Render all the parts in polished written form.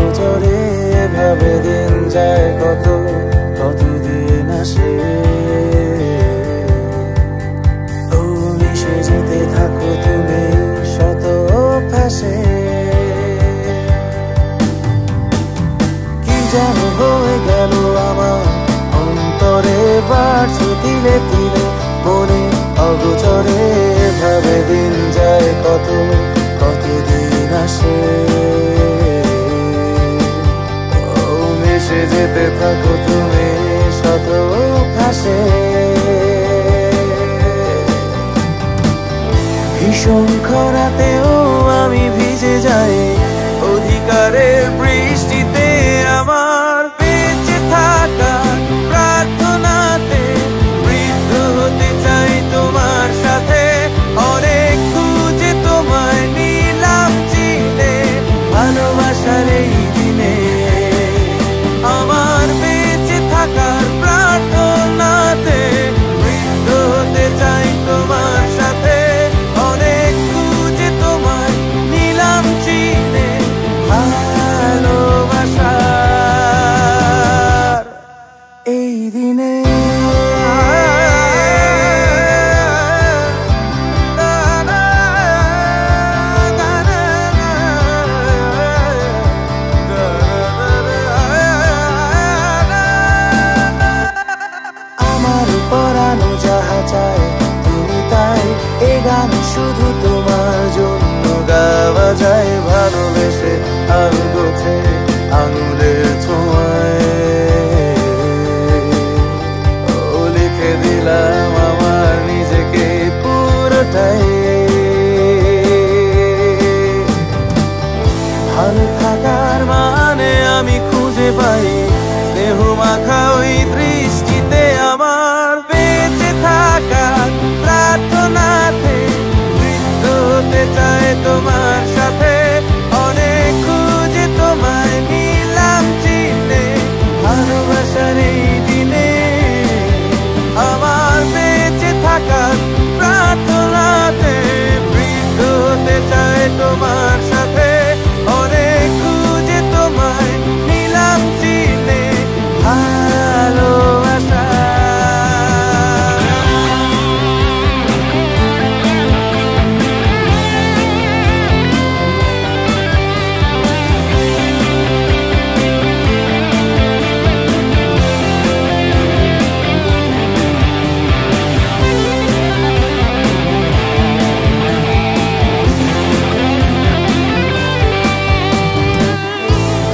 অগোচরে ভাবে দিন যায় কত, কতদিন আসে। ও মিশে যেতে থাকো তুমি শত অভ্যাসে। কি যেন হয়ে গেল আমার অন্তরে, বাড়ছে তিলে তিলে মনে অগোচরে ভাবে দিন যায় কত, কতদিন আসে। ও মিশে যেতে থাকো তুমি শত অভ্যাসে। ভীষণ খরাতেও আমি ভিজে যাই অধিকারের বৃষ্টিতে। আমার বেঁচে থাকা প্রার্থনাতে বৃদ্ধ হতে চাই তোমার সাথে। অনেক খুঁজে তোমায় নিলাম চিনে ভালোবাসার এই দিনে। আমার বেঁচে থাকার প্রার্থনাতে বৃদ্ধ হতে চাই তোমার সাথে। অনেক খুঁজে তোমায় নিলাম চিনে ভালোবাসার এই দিনে। পরানো যাহা চায় তুমি তাই, এ গান শুধু তোমার জন্য গাওয়া যায়। ভালোবেসে আলগোছে আঙুলের ছোঁয়ায়, ও লিখে দিলাম আমার নিজেকে পুরোটাই। ভালো থাকার মানে আমি খুঁজে পাই স্নেহ মাখা ওই দৃষ্টিতে। আমার বেঁচে থাকার প্রার্থনাতে বৃদ্ধ হতে চায় তোমার সাথে। অনেক খুঁজে তোমায় নিলাম চিনে ভালোবাসার এই দিনে। আমার বেঁচে থাকার প্রার্থনাতে বৃদ্ধ হতে চায় তোমার সাথে। অনেক খুঁজে তোমায় নিলাম চিনে ভালোবাসা।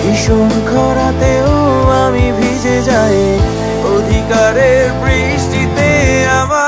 ভীষণ খরাতেও আমি ভিজে যাই অধিকারের বৃষ্টিতে। আমার